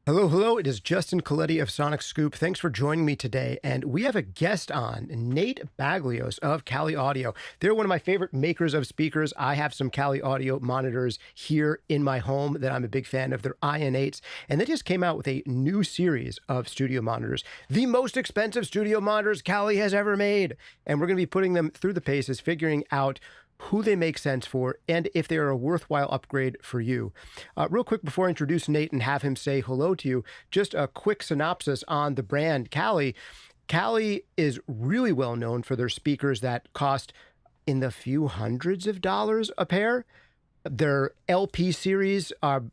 Hello, hello. It is Justin Coletti of Sonic Scoop. Thanks for joining me today. And we have a guest on, Nate Baglyos of Kali Audio. They're one of my favorite makers of speakers. I have some Kali Audio monitors here in my home that I'm a big fan of. They're IN8s. And they just came out with a new series of studio monitors, the most expensive studio monitors Kali has ever made. And we're going to be putting them through the paces, figuring out who they make sense for, and if they are a worthwhile upgrade for you. Real quick before I introduce Nate and have him say hello to you, just a quick synopsis on the brand Kali. Kali is really well known for their speakers that cost in the few hundreds of dollars a pair. Their LP series are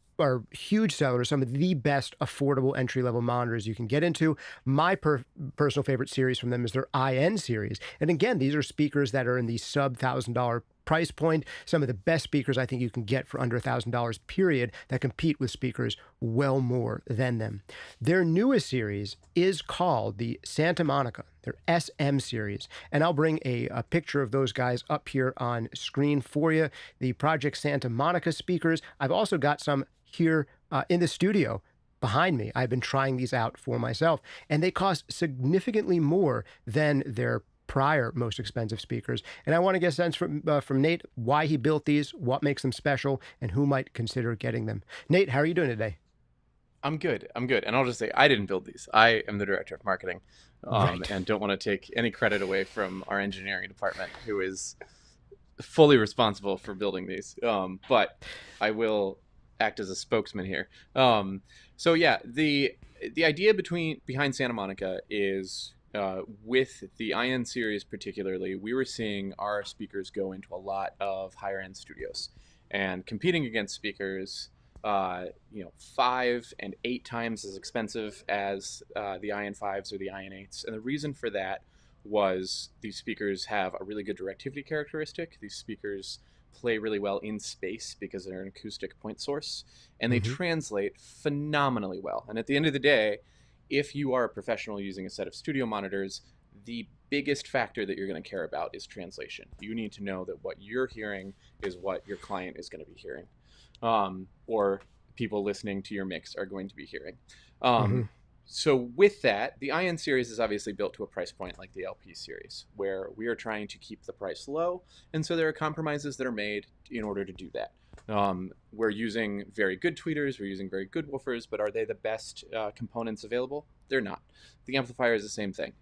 huge sellers, some of the best affordable entry-level monitors you can get into. My personal favorite series from them is their IN series. And again, these are speakers that are in the sub $1,000 price point. Some of the best speakers I think you can get for under $1,000 period that compete with speakers well more than them. Their newest series is called the Santa Monica, their SM series. And I'll bring a picture of those guys up here on screen for you. The Project Santa Monica speakers. I've also got some here in the studio behind me. I've been trying these out for myself, and they cost significantly more than their prior most expensive speakers. And I want to get a sense from Nate why he built these, what makes them special, and who might consider getting them. Nate, how are you doing today? I'm good. I'm good. And I'll just say I didn't build these. I am the director of marketing, Right. and don't want to take any credit away from our engineering department, who is fully responsible for building these. But I will act as a spokesman here. So yeah, the idea behind Santa Monica is with the IN series particularly, we were seeing our speakers go into a lot of higher end studios and competing against speakers 5 and 8 times as expensive as the IN5s or the IN8s. And the reason for that was these speakers have a really good directivity characteristic. These speakers play really well in space because they're an acoustic point source, and they Mm-hmm. translate phenomenally well. And at the end of the day, if you are a professional using a set of studio monitors, the biggest factor that you're going to care about is translation. You need to know that what you're hearing is what your client is going to be hearing, or people listening to your mix are going to be hearing. Mm-hmm. So with that, the IN series is obviously built to a price point like the LP series, where we are trying to keep the price low, and so there are compromises that are made in order to do that. We're using very good tweeters, we're using very good woofers, but are they the best components available? They're not. The amplifier is the same thing.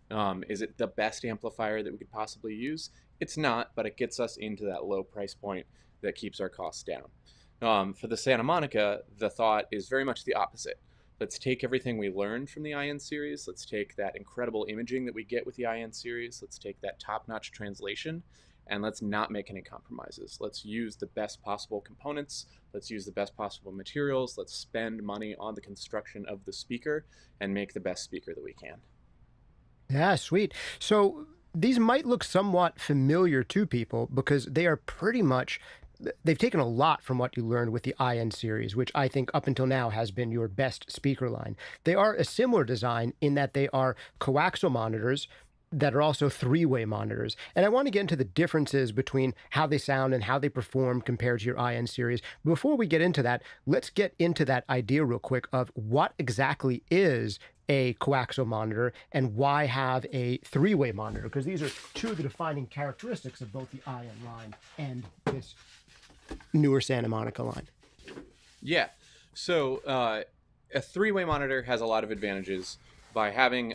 Is it the best amplifier that we could possibly use? It's not, but it gets us into that low price point that keeps our costs down. For the Santa Monica, the thought is very much the opposite. Let's take everything we learned from the IN series. Let's take that incredible imaging that we get with the IN series. Let's take that top-notch translation, and let's not make any compromises. Let's use the best possible components. Let's use the best possible materials. Let's spend money on the construction of the speaker and make the best speaker that we can. Yeah, sweet. So these might look somewhat familiar to people because they are pretty much, they've taken a lot from what you learned with the IN series, which I think up until now has been your best speaker line. They are a similar design in that they are coaxial monitors that are also three-way monitors. And I want to get into the differences between how they sound and how they perform compared to your IN series. Before we get into that, let's get into that idea real quick of what exactly is a coaxial monitor and why have a three-way monitor, because these are two of the defining characteristics of both the IN line and this newer Santa Monica line. Yeah. So a three-way monitor has a lot of advantages by having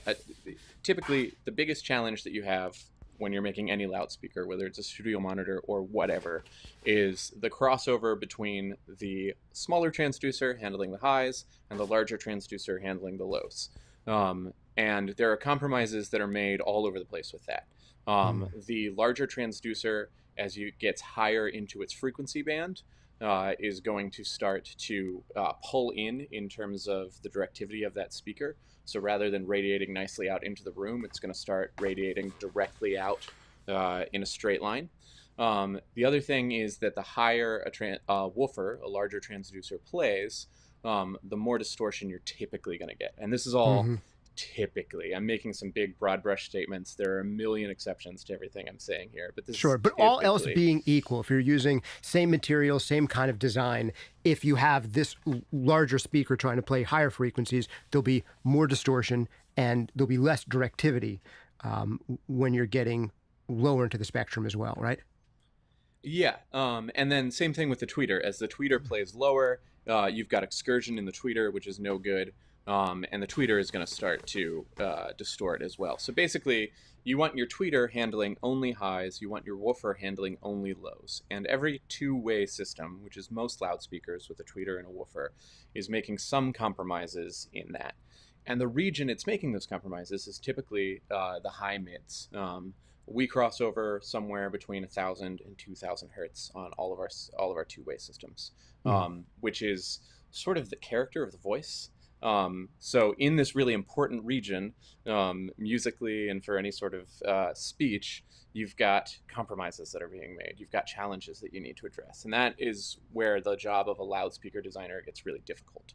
typically the biggest challenge that you have when you're making any loudspeaker, whether it's a studio monitor or whatever, is the crossover between the smaller transducer handling the highs and the larger transducer handling the lows. And there are compromises that are made all over the place with that. The larger transducer, as it gets higher into its frequency band, is going to start to pull in terms of the directivity of that speaker. So rather than radiating nicely out into the room, it's going to start radiating directly out in a straight line. The other thing is that the higher a woofer, a larger transducer, plays, the more distortion you're typically going to get. And this is all Mm-hmm. Typically, I'm making some big broad brush statements. There are a million exceptions to everything I'm saying here, but this Sure, is but all else typically. being equal, if you're using same material, same kind of design, if you have this larger speaker trying to play higher frequencies, there'll be more distortion and there'll be less directivity when you're getting lower into the spectrum as well, right? Yeah, and then same thing with the tweeter. As the tweeter plays lower, you've got excursion in the tweeter, which is no good, and the tweeter is going to start to distort as well. So basically, you want your tweeter handling only highs, you want your woofer handling only lows, and every two-way system, which is most loudspeakers with a tweeter and a woofer, is making some compromises in that. And the region it's making those compromises is typically the high mids. We cross over somewhere between 1,000 and 2,000 hertz on all of our two-way systems, which is sort of the character of the voice. So in this really important region, musically and for any sort of speech, you've got compromises that are being made. You've got challenges that you need to address, and that is where the job of a loudspeaker designer gets really difficult.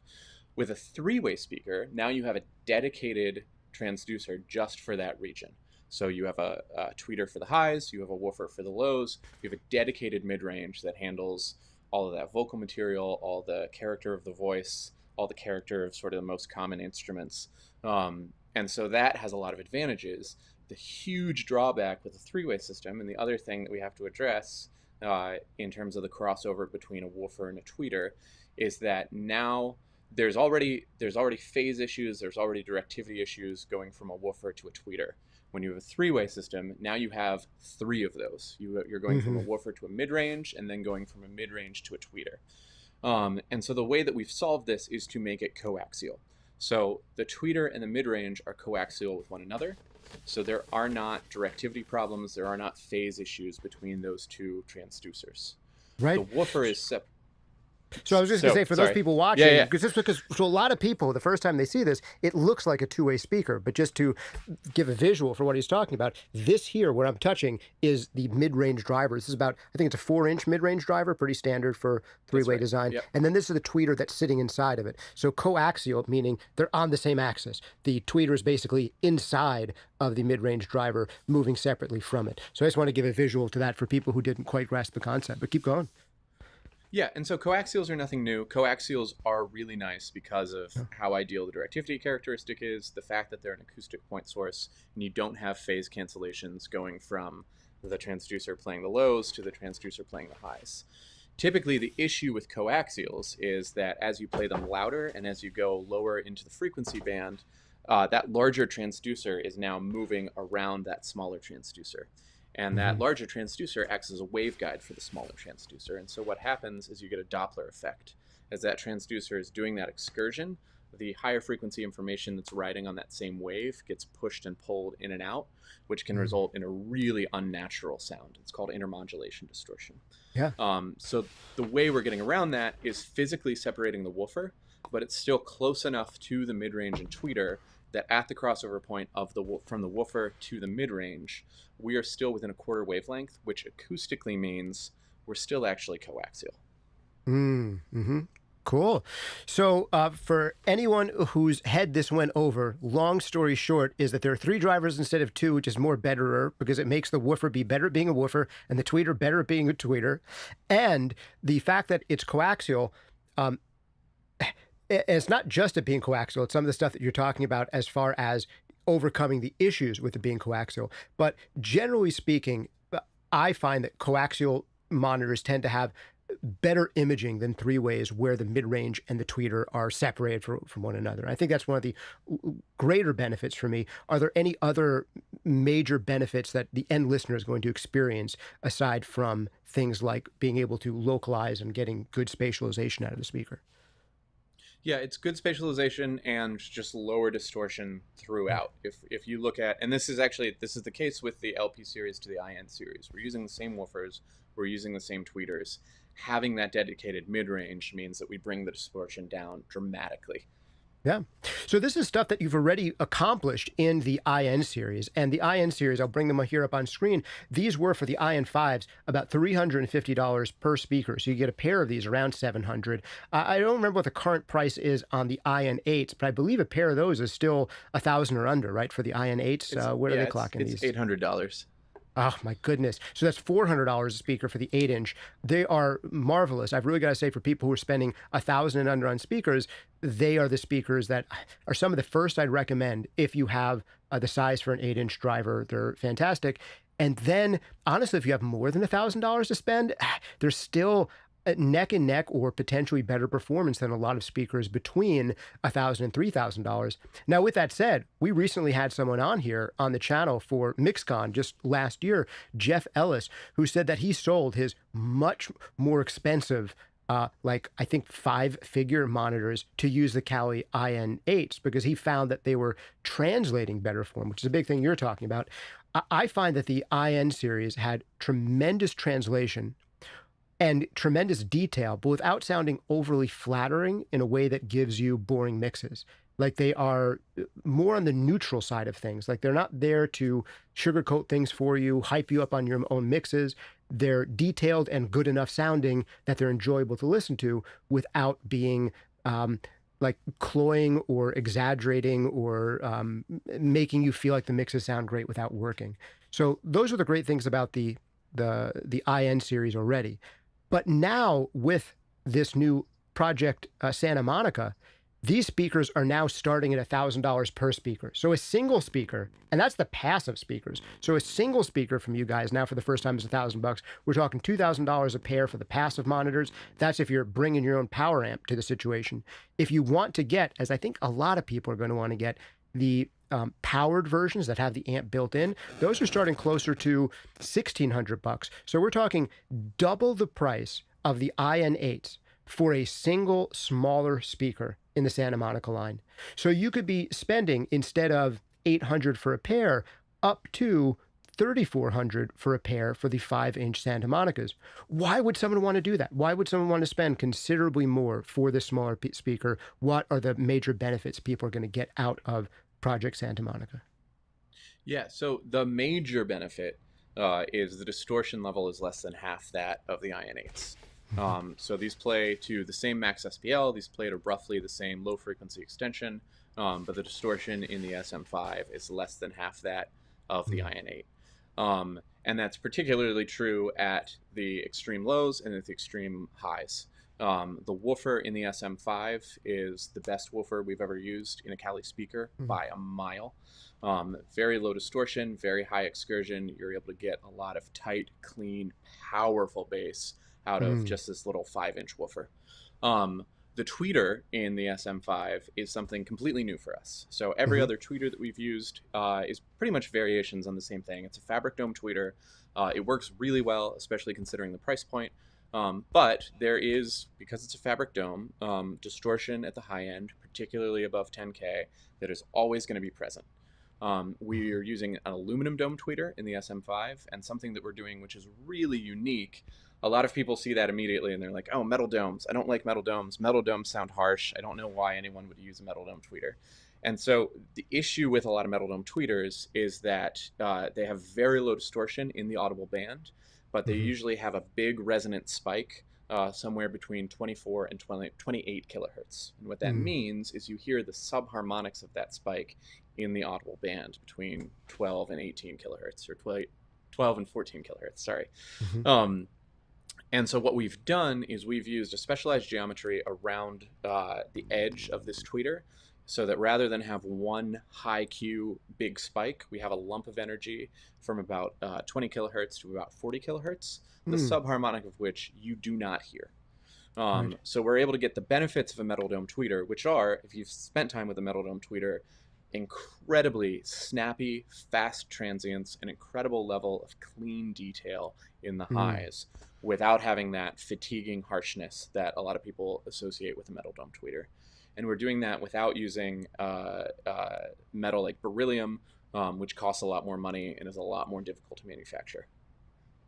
With a three-way speaker, now you have a dedicated transducer just for that region. So you have a tweeter for the highs, you have a woofer for the lows, you have a dedicated mid-range that handles all of that vocal material, all the character of the voice, all the character of sort of the most common instruments. And so that has a lot of advantages. The huge drawback with a three-way system, and the other thing that we have to address in terms of the crossover between a woofer and a tweeter, is that now there's already phase issues, there's already directivity issues going from a woofer to a tweeter. When you have a three-way system, now you have three of those. You're going from a woofer to a mid-range, and then going from a mid-range to a tweeter. And so the way that we've solved this is to make it coaxial. So the tweeter and the mid-range are coaxial with one another. So there are not directivity problems, there are not phase issues between those two transducers. Right. The woofer is separate. So I was just going to say, for those people watching, because a lot of people, the first time they see this, it looks like a two-way speaker. But just to give a visual for what he's talking about, this here, where I'm touching, is the mid-range driver. This is about, I think it's a 4-inch mid-range driver, pretty standard for three-way design. Yep. And then this is the tweeter that's sitting inside of it. So coaxial, meaning they're on the same axis. The tweeter is basically inside of the mid-range driver, moving separately from it. So I just want to give a visual to that for people who didn't quite grasp the concept. But keep going. Yeah, and so coaxials are nothing new. Coaxials are really nice because of how ideal the directivity characteristic is, the fact that they're an acoustic point source, and you don't have phase cancellations going from the transducer playing the lows to the transducer playing the highs. Typically, the issue with coaxials is that as you play them louder and as you go lower into the frequency band, that larger transducer is now moving around that smaller transducer. And that larger transducer acts as a waveguide for the smaller transducer. And so what happens is you get a Doppler effect. As that transducer is doing that excursion, the higher frequency information that's riding on that same wave gets pushed and pulled in and out, which can result in a really unnatural sound. It's called intermodulation distortion. Yeah. So the way we're getting around that is physically separating the woofer, but it's still close enough to the mid-range and tweeter that at the crossover point of from the woofer to the mid-range, we are still within a quarter wavelength, which acoustically means we're still actually coaxial. Cool. So for anyone whose head this went over, long story short is that there are 3 drivers instead of 2, which is more betterer because it makes the woofer be better at being a woofer and the tweeter better at being a tweeter. And the fact that it's coaxial, it's not just it being coaxial, it's some of the stuff that you're talking about as far as overcoming the issues with it being coaxial. But generally speaking, I find that coaxial monitors tend to have better imaging than 3-ways where the mid-range and the tweeter are separated from one another. I think that's one of the greater benefits for me. Are there any other major benefits that the end listener is going to experience aside from things like being able to localize and getting good spatialization out of the speaker? Yeah, it's good spatialization and just lower distortion throughout. If you look at, and this is the case with the LP series to the IN series. We're using the same woofers, we're using the same tweeters. Having that dedicated mid-range means that we bring the distortion down dramatically. Yeah. So this is stuff that you've already accomplished in the IN series. And the IN series, I'll bring them here up on screen. These were for the IN5s about $350 per speaker. So you get a pair of these around $700. I don't remember what the current price is on the IN8s, but I believe a pair of those is still 1,000 or under, right? For the IN8s. What are they clocking it's these? $800. Oh, my goodness. So that's $400 a speaker for the 8-inch. They are marvelous. I've really got to say, for people who are spending 1,000 and under on speakers, they are the speakers that are some of the first I'd recommend if you have the size for an 8-inch driver. They're fantastic. And then, honestly, if you have more than $1,000 to spend, they're still neck and neck or potentially better performance than a lot of speakers between $1,000 and $3,000. Now, with that said, we recently had someone on here on the channel for MixCon just last year, Jeff Ellis, who said that he sold his much more expensive like I think 5-figure monitors to use the Kali IN8s because he found that they were translating better for him, which is a big thing you're talking about. I find that the IN series had tremendous translation and tremendous detail, but without sounding overly flattering in a way that gives you boring mixes. Like they are more on the neutral side of things. Like they're not there to sugarcoat things for you, hype you up on your own mixes. They're detailed and good enough sounding that they're enjoyable to listen to without being like cloying or exaggerating or making you feel like the mixes sound great without working. So those are the great things about the IN series already. But now with this new project, Santa Monica, these speakers are now starting at $1,000 per speaker. So a single speaker, and that's the passive speakers. So a single speaker from you guys now for the first time is $1,000. We're talking $2,000 a pair for the passive monitors. That's if you're bringing your own power amp to the situation. If you want to get, as I think a lot of people are going to want to get, the powered versions that have the amp built in, those are starting closer to $1,600. So we're talking double the price of the IN8s for a single smaller speaker in the Santa Monica line. So you could be spending, instead of $800 for a pair, up to $3,400 for a pair for the 5-inch Santa Monicas. Why would someone want to do that? Why would someone want to spend considerably more for this smaller speaker? What are the major benefits people are going to get out of Project Santa Monica? Yeah, so the major benefit is the distortion level is less than half that of the IN8s. So these play to the same max SPL, these play to roughly the same low frequency extension, but the distortion in the SM5 is less than half that of the IN8. And that's particularly true at the extreme lows and at the extreme highs. The woofer in the SM5 is the best woofer we've ever used in a Kali speaker by a mile. Very low distortion, very high excursion. You're able to get a lot of tight, clean, powerful bass out of just this little 5-inch woofer. The tweeter in the SM5 is something completely new for us. So every other tweeter that we've used is pretty much variations on the same thing. It's a fabric dome tweeter. It works really well, especially considering the price point. But there is, because it's a fabric dome, distortion at the high end, particularly above 10K, that is always going to be present. We are using an aluminum dome tweeter in the SM5, and something that we're doing which is really unique. A lot of people see that immediately and they're like, oh, metal domes. I don't like metal domes. Metal domes sound harsh. I don't know why anyone would use a metal dome tweeter. And so the issue with a lot of metal dome tweeters is that they have very low distortion in the audible band, but they usually have a big resonant spike somewhere between 24 and 28 kilohertz. And what that means is you hear the subharmonics of that spike in the audible band between 12 and 18 kilohertz, or 12 and 14 kilohertz, sorry. And so what we've done is we've used a specialized geometry around the edge of this tweeter, so that rather than have one high Q big spike, we have a lump of energy from about 20 kilohertz to about 40 kilohertz, the subharmonic of which you do not hear. So we're able to get the benefits of a metal dome tweeter, which are, if you've spent time with a metal dome tweeter, incredibly snappy, fast transients, an incredible level of clean detail in the highs, without having that fatiguing harshness that a lot of people associate with a metal dome tweeter. And we're doing that without using metal like beryllium, which costs a lot more money and is a lot more difficult to manufacture.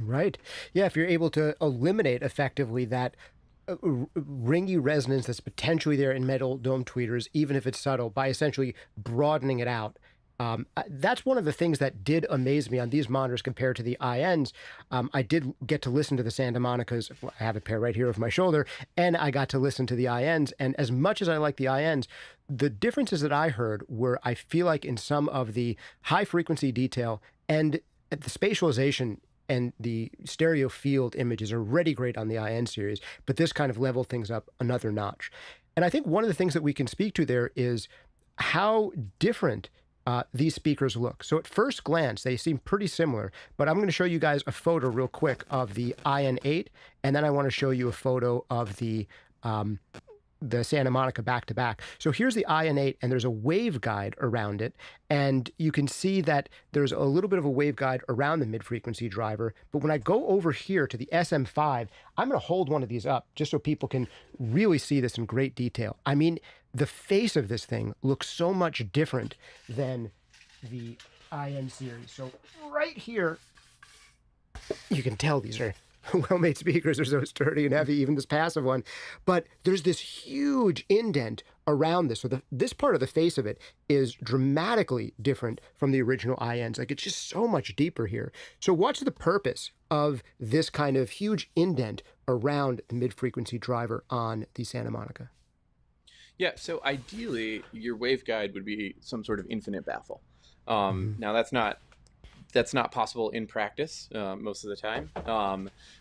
Right. Yeah, if you're able to eliminate effectively that ringy resonance that's potentially there in metal dome tweeters, even if it's subtle, by essentially broadening it out. That's one of the things that did amaze me on these monitors compared to the INs. I did get to listen to the Santa Monica's. I have a pair right here over my shoulder, and I got to listen to the INs. And as much as I like the INs, the differences that I heard were, I feel like, in some of the high frequency detail and the spatialization and the stereo field images are already great on the IN series, but this kind of leveled things up another notch. And I think one of the things that we can speak to there is how different these speakers look. So at first glance, they seem pretty similar, but I'm going to show you guys a photo real quick of the IN8, and then I want to show you a photo of the Santa Monica back-to-back. So here's the IN8, and there's a waveguide around it, and you can see that there's a little bit of a waveguide around the mid-frequency driver, but when I go over here to the SM5, I'm going to hold one of these up just so people can really see this in great detail. I mean, the face of this thing looks so much different than the IN series. So right here, you can tell these are well-made speakers. They're so sturdy and heavy, even this passive one. But there's this huge indent around this. So this part of the face of it is dramatically different from the original INs. Like, it's just so much deeper here. So what's the purpose of this kind of huge indent around the mid-frequency driver on the Santa Monica? Yeah, so ideally, your waveguide would be some sort of infinite baffle. Now, that's not possible in practice most of the time,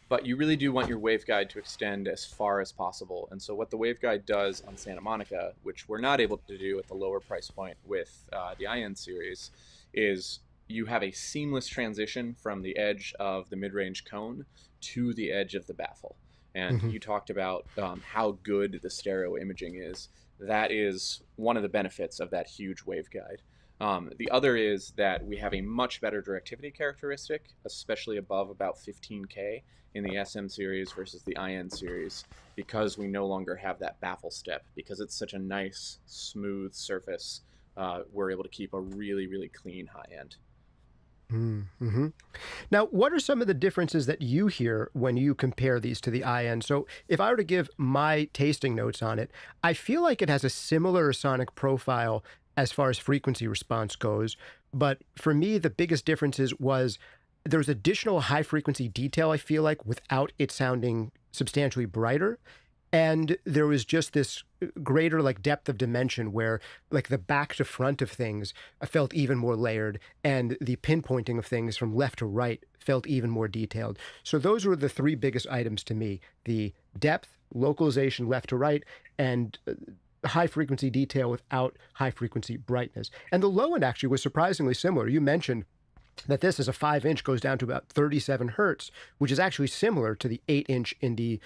but you really do want your waveguide to extend as far as possible. And so what the waveguide does on Santa Monica, which we're not able to do at the lower price point with the IN series, is you have a seamless transition from the edge of the mid-range cone to the edge of the baffle. And you talked about how good the stereo imaging is. That is one of the benefits of that huge waveguide. The other is that we have a much better directivity characteristic, especially above about 15K in the SM series versus the IN series, because we no longer have that baffle step. Because it's such a nice, smooth surface, we're able to keep a really, really clean high end. Now, what are some of the differences that you hear when you compare these to the IN? So if I were to give my tasting notes on it, I feel like it has a similar sonic profile as far as frequency response goes. But for me, the biggest differences was there's additional high frequency detail, I feel like, without it sounding substantially brighter. And there was just this greater like depth of dimension where like the back to front of things felt even more layered, and the pinpointing of things from left to right felt even more detailed. So those were the three biggest items to me: the depth, localization left to right, and high frequency detail without high frequency brightness. And the low end actually was surprisingly similar. You mentioned that this is a 5-inch goes down to about 37 hertz, which is actually similar to the 8-inch in the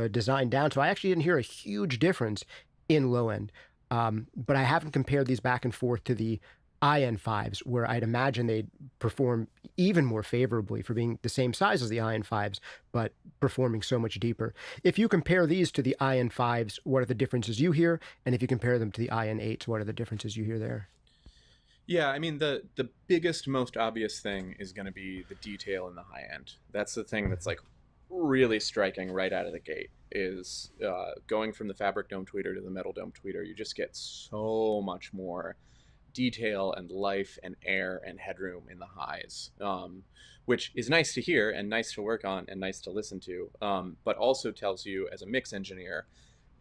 design down. So I actually didn't hear a huge difference in low end. But I haven't compared these back and forth to the IN5s, where I'd imagine they'd perform even more favorably for being the same size as the IN5s, but performing so much deeper. If you compare these to the IN5s, what are the differences you hear? And if you compare them to the IN8s, what are the differences you hear there? Yeah, I mean, the biggest, most obvious thing is going to be the detail in the high end. That's the thing that's like really striking right out of the gate, is going from the fabric dome tweeter to the metal dome tweeter. You just get so much more detail and life and air and headroom in the highs, which is nice to hear and nice to work on and nice to listen to, but also tells you as a mix engineer,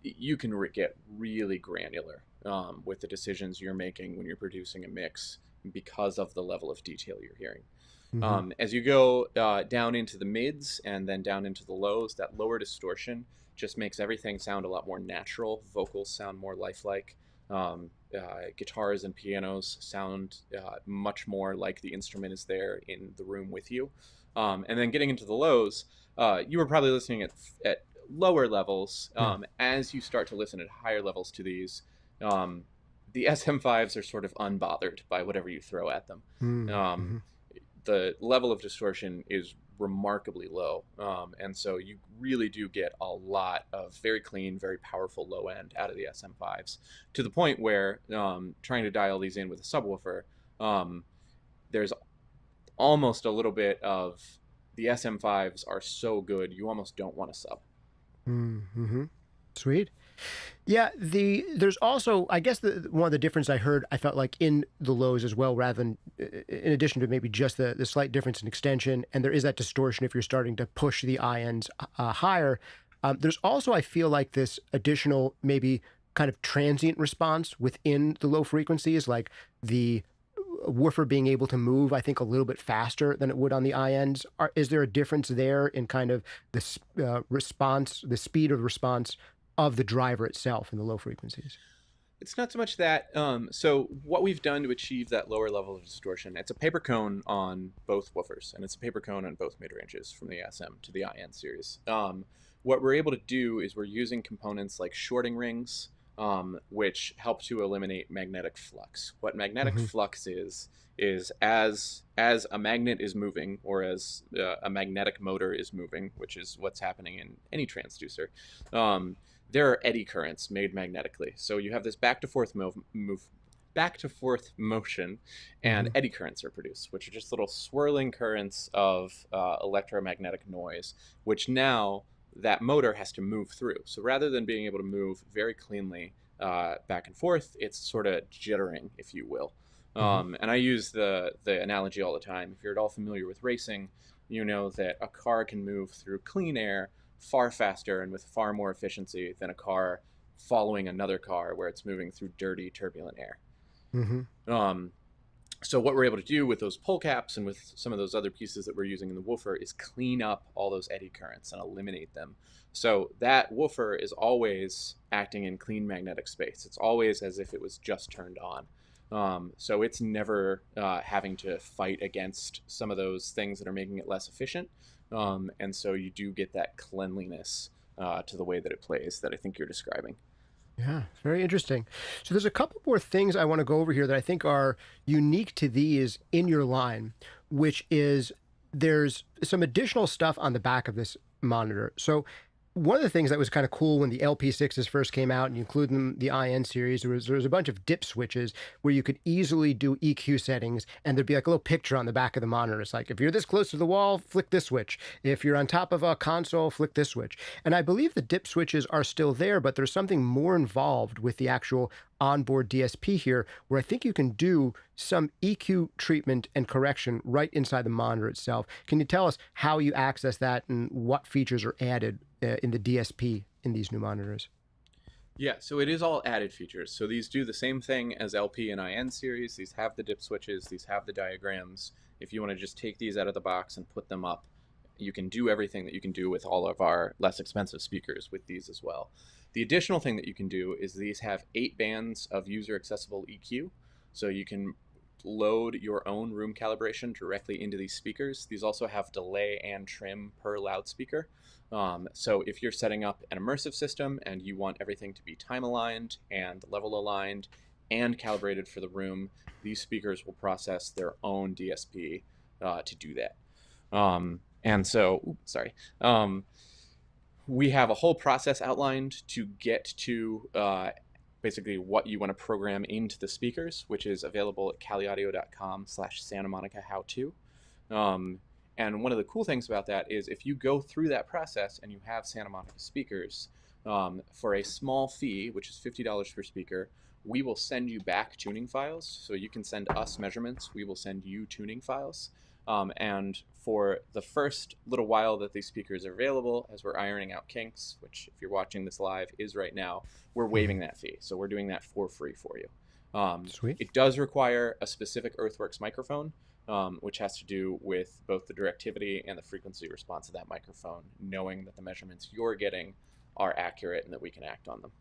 you can get really granular with the decisions you're making when you're producing a mix because of the level of detail you're hearing. As you go down into the mids and then down into the lows, that lower distortion just makes everything sound a lot more natural. Vocals sound more lifelike. Guitars and pianos sound much more like the instrument is there in the room with you. And then getting into the lows, you were probably listening at lower levels. As you start to listen at higher levels to these, the SM5s are sort of unbothered by whatever you throw at them. The level of distortion is remarkably low. And so you really do get a lot of very clean, very powerful low end out of the SM5s, to the point where trying to dial these in with a subwoofer, there's almost a little bit of the SM5s are so good, you almost don't want to sub. Mm-hmm. Sweet. Yeah, there's also, I guess, one of the difference I heard, I felt like in the lows as well, rather than in addition to maybe just the slight difference in extension, and there is that distortion if you're starting to push the INs higher. There's also, I feel like, this additional maybe kind of transient response within the low frequencies, like the woofer being able to move, I think, a little bit faster than it would on the INs. Is there a difference there in kind of the response, the speed of response of the driver itself in the low frequencies? It's not so much that. So what we've done to achieve that lower level of distortion, it's a paper cone on both woofers, and it's a paper cone on both mid ranges from the SM to the IN series. What we're able to do is we're using components like shorting rings, which help to eliminate magnetic flux. What magnetic Mm-hmm. flux is as a magnet is moving, or as a magnetic motor is moving, which is what's happening in any transducer. There are eddy currents made magnetically. So you have this back to forth back to forth motion, and Mm-hmm. eddy currents are produced, which are just little swirling currents of electromagnetic noise, which now that motor has to move through. So rather than being able to move very cleanly back and forth, it's sort of jittering, if you will. Mm-hmm. And I use the analogy all the time. If you're at all familiar with racing, you know that a car can move through clean air far faster and with far more efficiency than a car following another car where it's moving through dirty, turbulent air. Mm-hmm. Um, so what we're able to do with those pull caps and with some of those other pieces that we're using in the woofer is clean up all those eddy currents and eliminate them. So that woofer is always acting in clean magnetic space. It's always as if it was just turned on. So it's never having to fight against some of those things that are making it less efficient. And so you do get that cleanliness to the way that it plays that I think you're describing. Yeah, very interesting. So there's a couple more things I want to go over here that I think are unique to these in your line, which is there's some additional stuff on the back of this monitor. So one of the things that was kind of cool when the LP6s first came out, and you include them the IN series, there was a bunch of dip switches where you could easily do EQ settings, and there'd be like a little picture on the back of the monitor. It's like, if you're this close to the wall, flick this switch. If you're on top of a console, flick this switch. And I believe the dip switches are still there, but there's something more involved with the actual onboard DSP here, where I think you can do some EQ treatment and correction right inside the monitor itself. Can you tell us how you access that and what features are added in the DSP in these new monitors? Yeah, so it is all added features. So these do the same thing as LP and IN series. These have the dip switches, these have the diagrams. If you want to just take these out of the box and put them up, you can do everything that you can do with all of our less expensive speakers with these as well. The additional thing that you can do is these have 8 bands of user accessible EQ. So you can load your own room calibration directly into these speakers. These also have delay and trim per loudspeaker. So if you're setting up an immersive system and you want everything to be time aligned and level aligned and calibrated for the room, these speakers will process their own DSP to do that. And so, sorry. We have a whole process outlined to get to basically what you want to program into the speakers, which is available at caliaudio.com/Santa Monica how-to. And one of the cool things about that is if you go through that process and you have Santa Monica speakers, for a small fee, which is $50 per speaker, we will send you back tuning files. So you can send us measurements, we will send you tuning files. And for the first little while that these speakers are available, as we're ironing out kinks, which if you're watching this live is right now, we're waiving that fee. So we're doing that for free for you. Sweet. It does require a specific Earthworks microphone, which has to do with both the directivity and the frequency response of that microphone, knowing that the measurements you're getting are accurate and that we can act on them.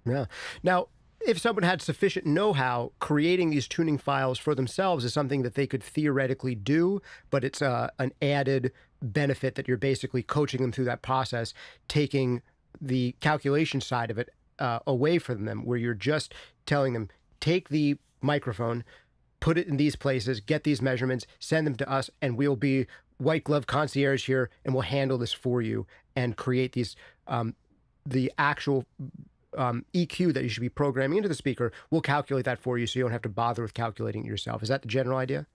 Yeah. Now, if someone had sufficient know-how, creating these tuning files for themselves is something that they could theoretically do, but it's an added benefit that you're basically coaching them through that process, taking the calculation side of it away from them, where you're just telling them, take the microphone, put it in these places, get these measurements, send them to us, and we'll be white glove concierge here, and we'll handle this for you and create these, the actual EQ that you should be programming into the speaker. We'll calculate that for you so you don't have to bother with calculating it yourself. Is that the general idea?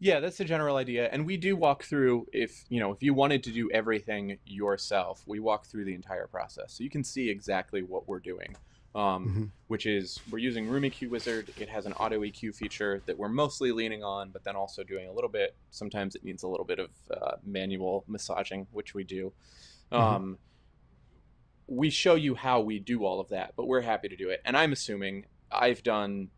Yeah, that's the general idea. And we do walk through, if you wanted to do everything yourself, we walk through the entire process. So you can see exactly what we're doing. Hmm. Which is we're using Room EQ Wizard. It has an auto EQ feature that we're mostly leaning on, but then also doing a little bit. Sometimes it needs a little bit of manual massaging, which we do. Hmm. Um, we show you how we do all of that, but we're happy to do it. And I'm assuming I've done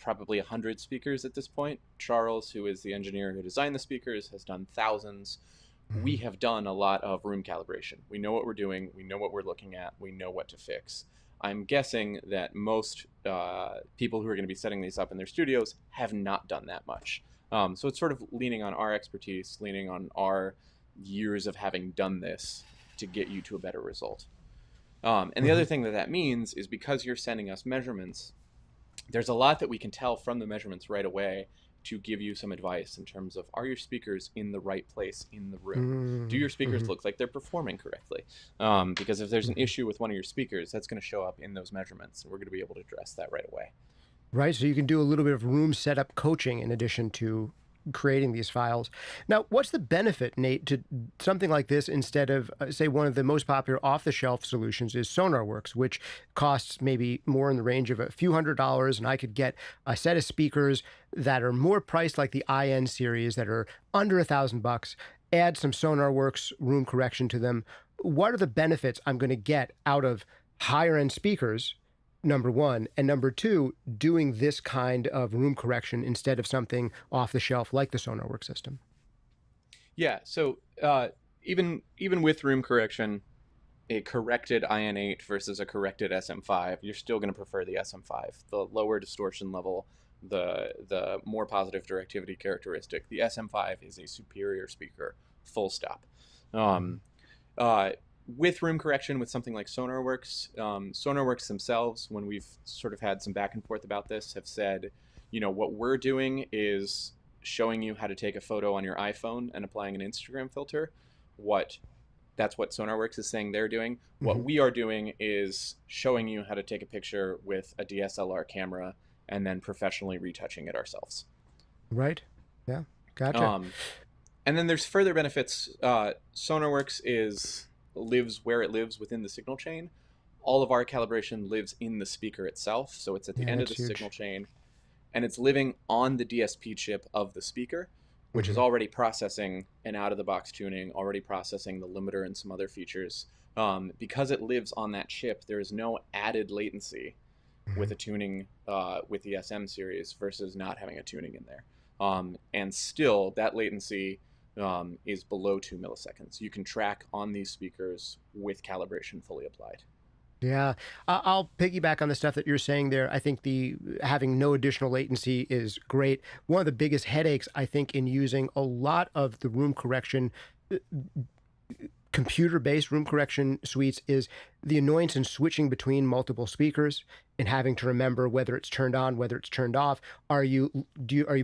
probably 100 speakers at this point. Charles, who is the engineer who designed the speakers, has done thousands. We Hmm. have done a lot of room calibration. We know what we're doing. We know what we're looking at. We know what to fix. I'm guessing that most people who are going to be setting these up in their studios have not done that much. So it's sort of leaning on our expertise, leaning on our years of having done this to get you to a better result. And the Hmm. other thing that means is because you're sending us measurements, there's a lot that we can tell from the measurements right away to give you some advice in terms of, are your speakers in the right place in the room? Do Hmm. your speakers Hmm. look like they're performing correctly? Because if there's an Hmm. issue with one of your speakers, that's going to show up in those measurements, and we're going to be able to address that right away. Right. So you can do a little bit of room setup coaching in addition to creating these files. Now, what's the benefit, Nate, to something like this instead of, say, one of the most popular off the shelf solutions is SonarWorks, which costs maybe more in the range of a few $100s, and I could get a set of speakers that are more priced like the IN series that are under $1,000, add some SonarWorks room correction to them. What are the benefits I'm going to get out of higher end speakers? Number one, and number two, doing this kind of room correction instead of something off the shelf like the SonarWorks system. Yeah. So even with room correction, a corrected IN8 versus a corrected SM5, you're still going to prefer the SM5. The lower distortion level, the more positive directivity characteristic. The SM5 is a superior speaker, full stop. Mm-hmm. Um, uh, with room correction, with something like SonarWorks, SonarWorks themselves, when we've sort of had some back and forth about this, have said, what we're doing is showing you how to take a photo on your iPhone and applying an Instagram filter. What That's what SonarWorks is saying they're doing. What Mm-hmm. we are doing is showing you how to take a picture with a DSLR camera and then professionally retouching it ourselves. Right. Yeah. Gotcha. Um, and then there's further benefits. SonarWorks lives where it lives within the signal chain. All of our calibration lives in the speaker itself, so it's at the Yeah, end of that's the signal huge. chain, and it's living on the DSP chip of the speaker, which is Mm-hmm. already processing an out-of-the-box tuning, already processing the limiter and some other features. Because it lives on that chip, there is no added latency Mm-hmm. with a tuning with the SM series versus not having a tuning in there. And still, that latency is below 2 milliseconds. You can track on these speakers with calibration fully applied. Yeah, I'll piggyback on the stuff that you're saying there. I think the having no additional latency is great. One of the biggest headaches I think in using a lot of the room correction computer-based room correction suites is the annoyance in switching between multiple speakers and having to remember whether it's turned on, whether it's turned off. Are you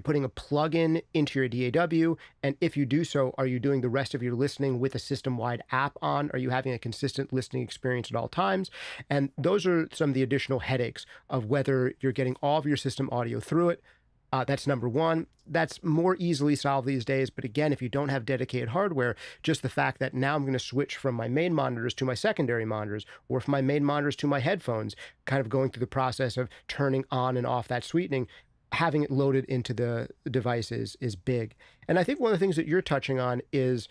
putting a plug-in into your DAW? And if you do so, are you doing the rest of your listening with a system-wide app on? Are you having a consistent listening experience at all times? And those are some of the additional headaches of whether you're getting all of your system audio through it. That's number one. That's more easily solved these days. But again, if you don't have dedicated hardware, just the fact that now I'm going to switch from my main monitors to my secondary monitors, or from my main monitors to my headphones, kind of going through the process of turning on and off that sweetening, having it loaded into the devices is big. And I think one of the things that you're touching on is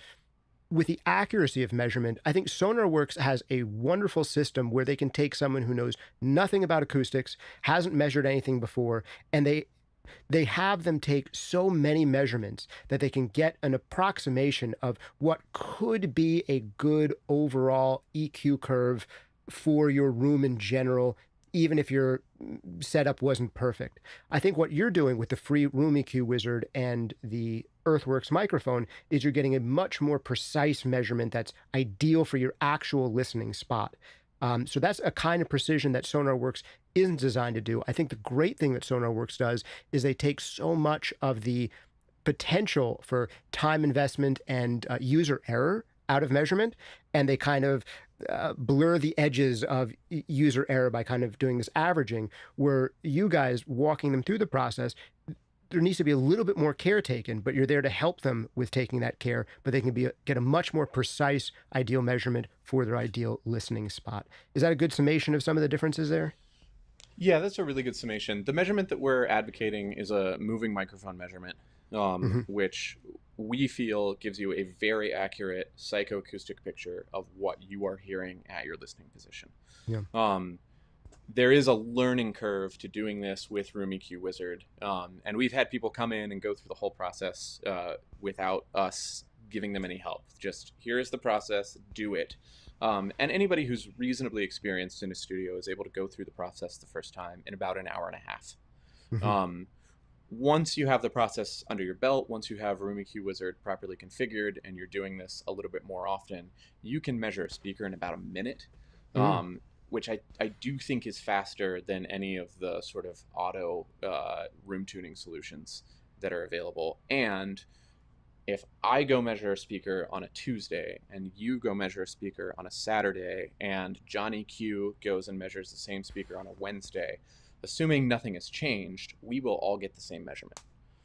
with the accuracy of measurement. I think SonarWorks has a wonderful system where they can take someone who knows nothing about acoustics, hasn't measured anything before, and they have them take so many measurements that they can get an approximation of what could be a good overall EQ curve for your room in general, even if your setup wasn't perfect. I think what you're doing with the free Room EQ Wizard and the Earthworks microphone is you're getting a much more precise measurement that's ideal for your actual listening spot. So that's a kind of precision that SonarWorks isn't designed to do. I think the great thing that SonarWorks does is they take so much of the potential for time investment and user error out of measurement, and they kind of blur the edges of user error by kind of doing this averaging, where you guys walking them through the process, there needs to be a little bit more care taken, but you're there to help them with taking that care, but they can get a much more precise ideal measurement for their ideal listening spot. Is that a good summation of some of the differences there? Yeah, that's a really good summation. The measurement that we're advocating is a moving microphone measurement, Hmm. which we feel gives you a very accurate psychoacoustic picture of what you are hearing at your listening position. Yeah. Um, there is a learning curve to doing this with Room EQ Wizard, and we've had people come in and go through the whole process without us giving them any help. Just here's the process, do it. And anybody who's reasonably experienced in a studio is able to go through the process the first time in about an hour and a half. Hmm. Um, Once you have the process under your belt, once you have Room EQ Wizard properly configured and you're doing this a little bit more often, you can measure a speaker in about a minute, Mm. which I do think is faster than any of the sort of auto room tuning solutions that are available. And if I go measure a speaker on a Tuesday and you go measure a speaker on a Saturday and Johnny Q goes and measures the same speaker on a Wednesday, assuming nothing has changed, we will all get the same measurement,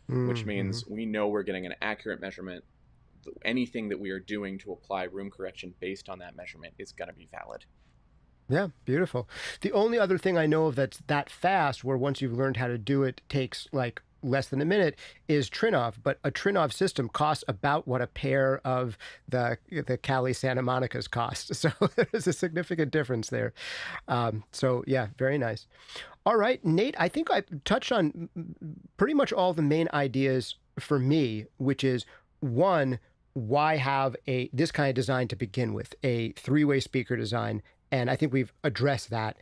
which Mm-hmm. means we know we're getting an accurate measurement. Anything that we are doing to apply room correction based on that measurement is going to be valid. Yeah, beautiful. The only other thing I know of that's that fast, where once you've learned how to do it, takes like less than a minute, is Trinov. But a Trinov system costs about what a pair of the Cali Santa Monicas cost. So there's a significant difference there. So yeah, very nice. All right, Nate, I think I touched on pretty much all the main ideas for me, which is one, why have a this kind of design to begin with, a three-way speaker design, and I think we've addressed that.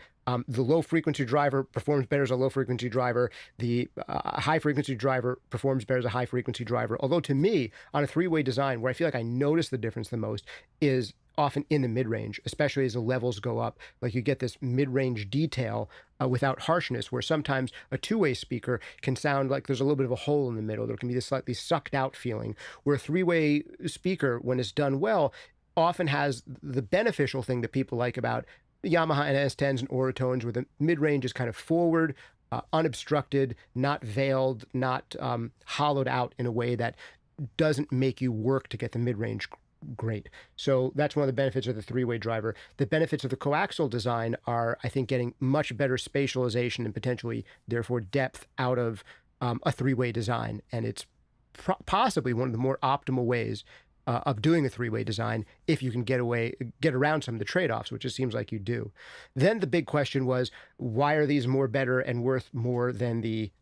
The low frequency driver performs better as a low frequency driver. The high frequency driver performs better as a high frequency driver. Although to me, on a three-way design, where I feel like I notice the difference the most is often in the mid-range, especially as the levels go up. Like you get this mid-range detail without harshness, where sometimes a two-way speaker can sound like there's a little bit of a hole in the middle. There can be this slightly sucked out feeling, where a three-way speaker, when it's done well, often has the beneficial thing that people like about Yamaha and S10s and Oratones, where the mid-range is kind of forward, unobstructed, not veiled, not hollowed out in a way that doesn't make you work to get the mid-range great. So that's one of the benefits of the three-way driver. The benefits of the coaxial design are, I think, getting much better spatialization and potentially, therefore, depth out of a three-way design. And it's possibly one of the more optimal ways of doing a three-way design if you can get around some of the trade-offs, which it seems like you do. Then the big question was, why are these more better and worth more than the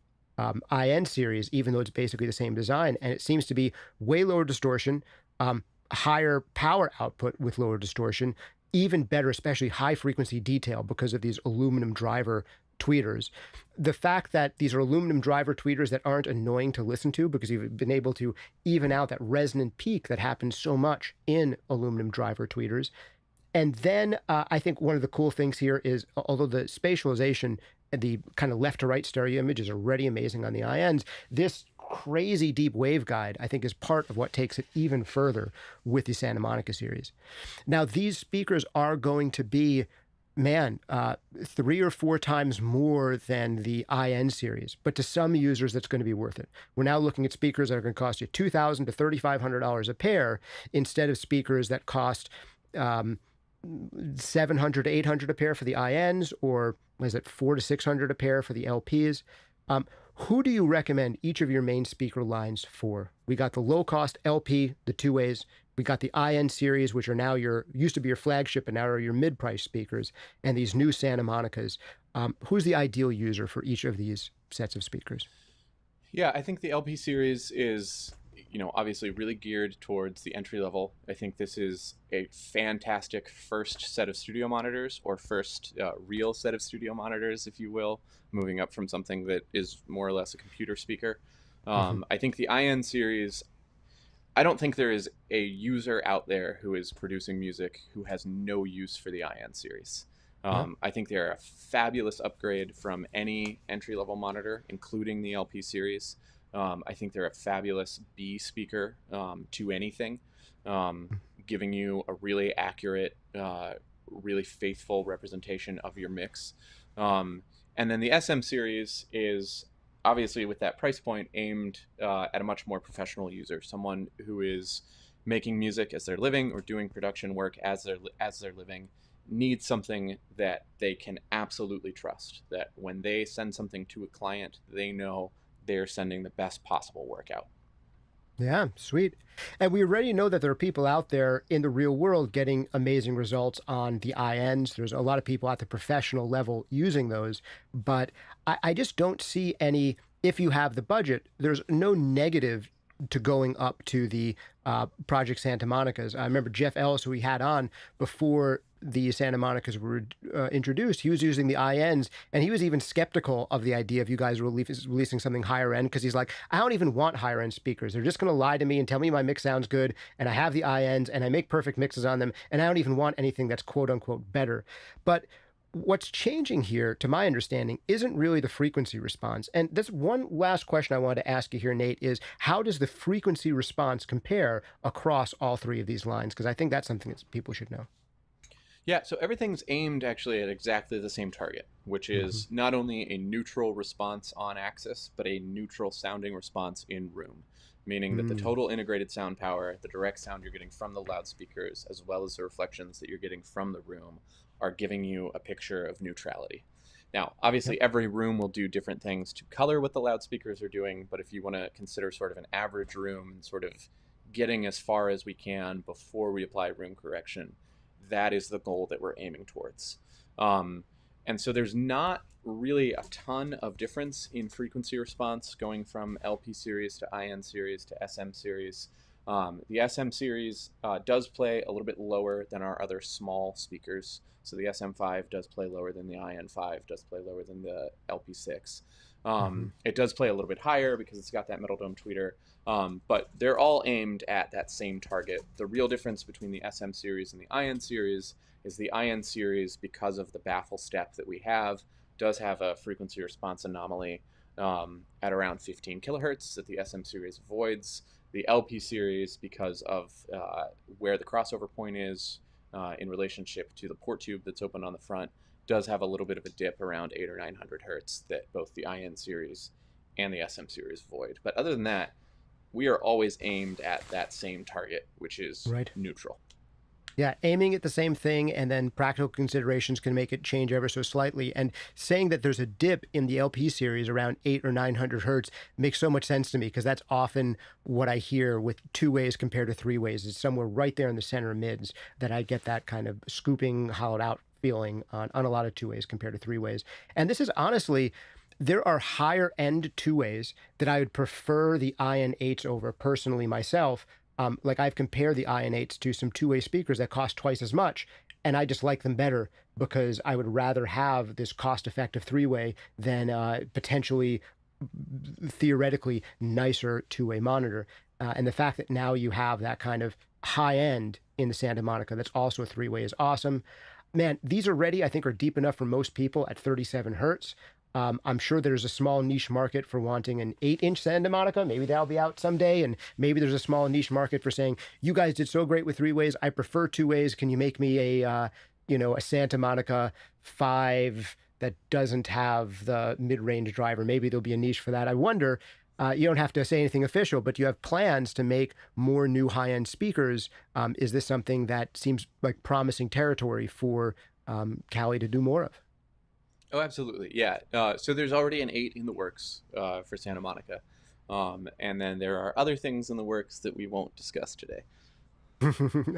IN series, even though it's basically the same design? And it seems to be way lower distortion, higher power output with lower distortion, even better, especially high frequency detail because of these aluminum driver tweeters. The fact that these are aluminum driver tweeters that aren't annoying to listen to because you've been able to even out that resonant peak that happens so much in aluminum driver tweeters. And then I think one of the cool things here is, although the spatialization, the kind of left to right stereo image is already amazing on the INs, this crazy deep waveguide, I think, is part of what takes it even further with the Santa Monica series. Now, these speakers are going to be, man, 3 or 4 times more than the IN series, but to some users, that's going to be worth it. We're now looking at speakers that are going to cost you $2,000 to $3,500 a pair instead of speakers that cost $700 to $800 a pair for the INs, or was it $400 to $600 a pair for the LPs? Who do you recommend each of your main speaker lines for? We got the low-cost LP, the two-ways. We got the IN series, which are now used to be your flagship and now are your mid-price speakers, and these new Santa Monicas. Who's the ideal user for each of these sets of speakers? Yeah, I think the LP series is, obviously really geared towards the entry level. I think this is a fantastic first set of studio monitors, or first real set of studio monitors, if you will, moving up from something that is more or less a computer speaker. Mm-hmm. I think the IN series, I don't think there is a user out there who is producing music who has no use for the IN series. Yeah. I think they're a fabulous upgrade from any entry-level monitor, including the LP series. I think they're a fabulous B speaker to anything, giving you a really accurate, really faithful representation of your mix. And then the SM series is obviously with that price point aimed at a much more professional user, someone who is making music as they're living or doing production work as they're living, needs something that they can absolutely trust, that when they send something to a client, they know they're sending the best possible work out. Yeah, sweet. And we already know that there are people out there in the real world getting amazing results on the INs. There's a lot of people at the professional level using those, but I just don't see any, if you have the budget, there's no negative to going up to the Project Santa Monica's. I remember Jeff Ellis, who we had on before the Santa Monica's were introduced, he was using the INs, and he was even skeptical of the idea of you guys releasing something higher end, because he's like, I don't even want higher end speakers. They're just going to lie to me and tell me my mix sounds good, and I have the INs, and I make perfect mixes on them, and I don't even want anything that's quote unquote better. But what's changing here, to my understanding, isn't really the frequency response. And that's one last question I wanted to ask you here, Nate, is how does the frequency response compare across all three of these lines? Because I think that's something that people should know. Yeah, so everything's aimed actually at exactly the same target, which is not only a neutral response on axis, but a neutral sounding response in room, meaning that the total integrated sound power, the direct sound you're getting from the loudspeakers, as well as the reflections that you're getting from the room, are giving you a picture of neutrality. Now, obviously, every room will do different things to color what the loudspeakers are doing, but if you want to consider sort of an average room and sort of getting as far as we can before we apply room correction, that is the goal that we're aiming towards. And so there's not really a ton of difference in frequency response going from LP series to IN series to SM series. The SM series does play a little bit lower than our other small speakers. So the SM5 does play lower than the IN5, does play lower than the LP6. It does play a little bit higher because it's got that metal dome tweeter, but they're all aimed at that same target. The real difference between the SM series and the IN series is the IN series, because of the baffle step that we have, does have a frequency response anomaly at around 15 kilohertz that the SM series avoids. The LP series, because of where the crossover point is in relationship to the port tube that's open on the front, does have a little bit of a dip around 800 or 900 hertz that both the IN series and the SM series void. But other than that, we are always aimed at that same target, which is neutral. Yeah, aiming at the same thing, and then practical considerations can make it change ever so slightly. And saying that there's a dip in the LP series around 800 or 900 hertz makes so much sense to me, because that's often what I hear with two ways compared to three ways. It's somewhere right there in the center mids that I get that kind of scooping, hollowed out feeling on a lot of two ways compared to three ways. And this is honestly, there are higher end two ways that I would prefer the IN8s over personally myself. Like I've compared the IN8s to some two-way speakers that cost twice as much, and I just like them better because I would rather have this cost-effective three-way than potentially, theoretically, nicer two-way monitor. And the fact that now you have that kind of high end in the Santa Monica that's also a three-way is awesome. Man, these already, I think, are deep enough for most people at 37 hertz. I'm sure there's a small niche market for wanting an 8-inch Santa Monica. Maybe that'll be out someday. And maybe there's a small niche market for saying, you guys did so great with three ways, I prefer two ways. Can you make me a Santa Monica 5 that doesn't have the mid-range driver? Maybe there'll be a niche for that. I wonder, you don't have to say anything official, but you have plans to make more new high-end speakers. Is this something that seems like promising territory for Cali to do more of? Oh, absolutely. Yeah. So there's already an 8 in the works for Santa Monica. And then there are other things in the works that we won't discuss today.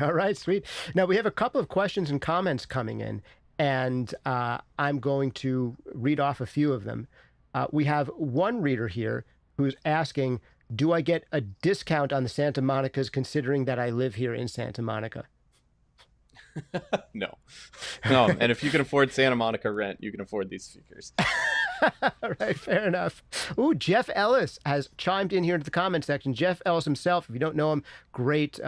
All right, sweet. Now we have a couple of questions and comments coming in, and I'm going to read off a few of them. We have one reader here who's asking, do I get a discount on the Santa Monicas considering that I live here in Santa Monica? No. And if you can afford Santa Monica rent, you can afford these speakers. All right, fair enough. Ooh, Jeff Ellis has chimed in here into the comment section. Jeff Ellis himself, if you don't know him, great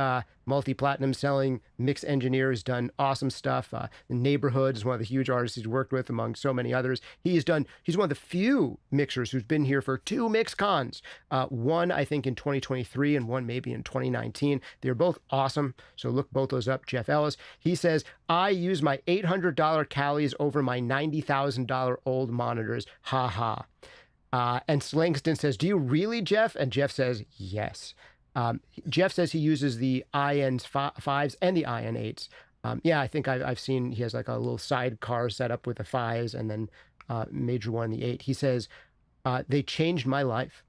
multi-platinum selling mix engineer, has done awesome stuff. The Neighborhood is one of the huge artists he's worked with, among so many others. He's one of the few mixers who's been here for 2 MixCons. One, I think, in 2023 and one maybe in 2019. They're both awesome, so look both those up. Jeff Ellis. He says, I use my $800 Calis over my $90,000 old monitors. Ha ha. And Slangston says, do you really, Jeff? And Jeff says, yes. Jeff says he uses the IN5s and the IN8s. Yeah, I think I've seen he has like a little sidecar set up with the 5s and then major one, the 8. He says, they changed my life.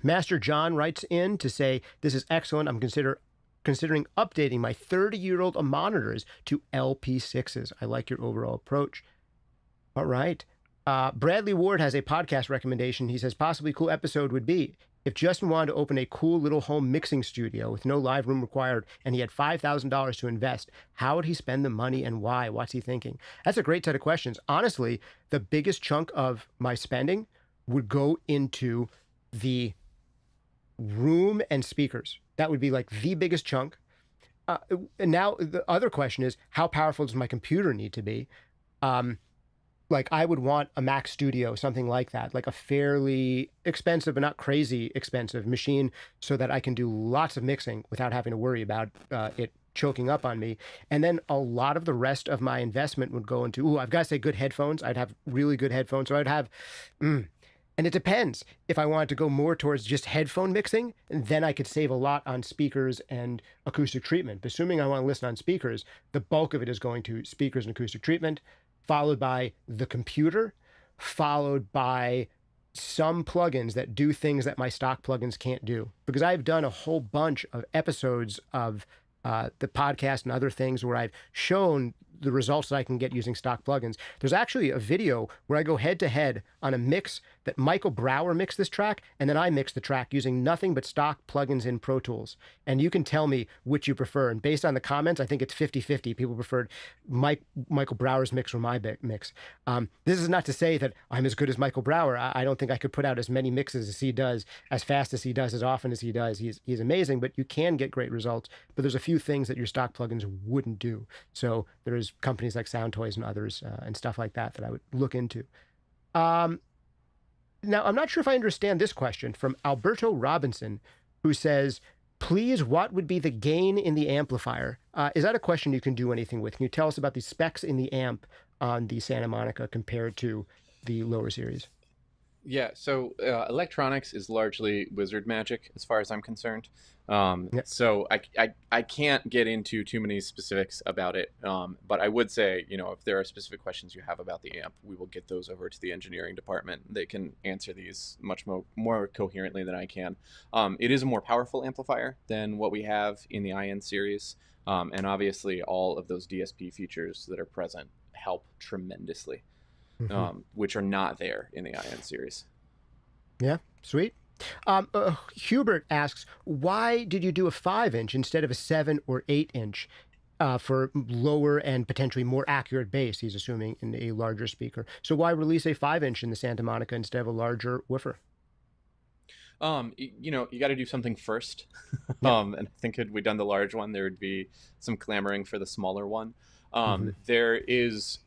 Master John writes in to say, this is excellent. I'm considering updating my 30-year-old monitors to LP6s. I like your overall approach. All right. Bradley Ward has a podcast recommendation. He says, possibly cool episode would be if Justin wanted to open a cool little home mixing studio with no live room required and he had $5,000 to invest, how would he spend the money and why? What's he thinking? That's a great set of questions. Honestly, the biggest chunk of my spending would go into the room and speakers. That would be like the biggest chunk. And now the other question is, how powerful does my computer need to be? Like I would want a Mac Studio, something like that, like a fairly expensive but not crazy expensive machine so that I can do lots of mixing without having to worry about it choking up on me. And then a lot of the rest of my investment would go into, I've got to say good headphones. I'd have really good headphones. So I'd have, and it depends. If I wanted to go more towards just headphone mixing, then I could save a lot on speakers and acoustic treatment. But assuming I want to listen on speakers, the bulk of it is going to speakers and acoustic treatment, followed by the computer, followed by some plugins that do things that my stock plugins can't do. Because I've done a whole bunch of episodes of the podcast and other things where I've shown the results that I can get using stock plugins. There's actually a video where I go head to head on a mix that Michael Brower mixed this track, and then I mix the track using nothing but stock plugins in Pro Tools. And you can tell me which you prefer. And based on the comments, I think it's 50-50. People preferred Michael Brower's mix or my mix. This is not to say that I'm as good as Michael Brower. I don't think I could put out as many mixes as he does, as fast as he does, as often as he does. He's amazing, but you can get great results. But there's a few things that your stock plugins wouldn't do. So there's companies like Sound Toys and others and stuff like that that I would look into. Now, I'm not sure if I understand this question from Alberto Robinson, who says, please, what would be the gain in the amplifier? Is that a question you can do anything with? Can you tell us about the specs in the amp on the Santa Monica compared to the lower series? Yeah, so electronics is largely wizard magic as far as I'm concerned. Yep. So I can't get into too many specifics about it. But I would say, if there are specific questions you have about the amp, we will get those over to the engineering department. They can answer these much more coherently than I can. It is a more powerful amplifier than what we have in the IN series. And obviously all of those DSP features that are present help tremendously. Which are not there in the IN series. Yeah, sweet. Hubert asks, why did you do a 5-inch instead of a 7 or 8-inch for lower and potentially more accurate bass, he's assuming, in a larger speaker? So why release a 5-inch in the Santa Monica instead of a larger woofer? You got to do something first. Yep. And I think had we done the large one, there would be some clamoring for the smaller one. There is...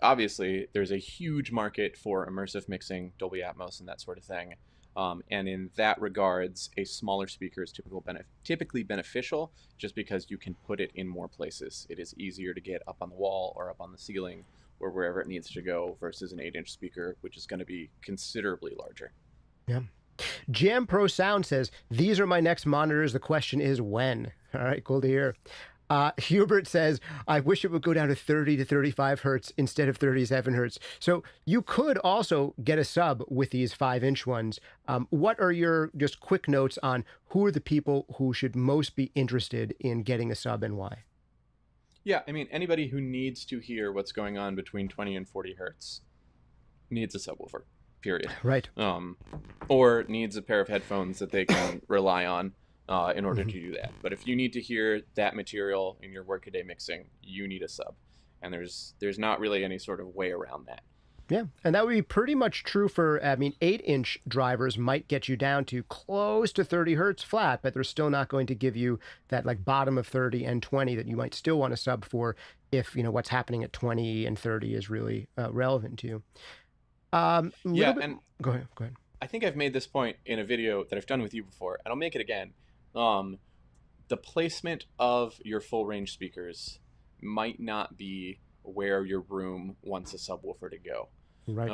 Obviously, there's a huge market for immersive mixing, Dolby Atmos, and that sort of thing. And in that regards, a smaller speaker is typically beneficial just because you can put it in more places. It is easier to get up on the wall or up on the ceiling or wherever it needs to go versus an 8-inch speaker, which is going to be considerably larger. Yeah. Jam Pro Sound says, these are my next monitors. The question is when. All right, cool to hear. Hubert says, I wish it would go down to 30 to 35 hertz instead of 37 hertz. So you could also get a sub with these 5-inch ones. What are your just quick notes on who are the people who should most be interested in getting a sub and why? Yeah, I mean, anybody who needs to hear what's going on between 20 and 40 hertz needs a subwoofer, period. Right. Or needs a pair of headphones that they can rely on. In order to do that. But if you need to hear that material in your workaday mixing, you need a sub. And there's not really any sort of way around that. Yeah, and that would be pretty much true for, 8-inch drivers might get you down to close to 30 hertz flat, but they're still not going to give you that like bottom of 30 and 20 that you might still want to sub for if, what's happening at 20 and 30 is really relevant to you. And go ahead. I think I've made this point in a video that I've done with you before, and I'll make it again. The placement of your full range speakers might not be where your room wants a subwoofer to go. Right.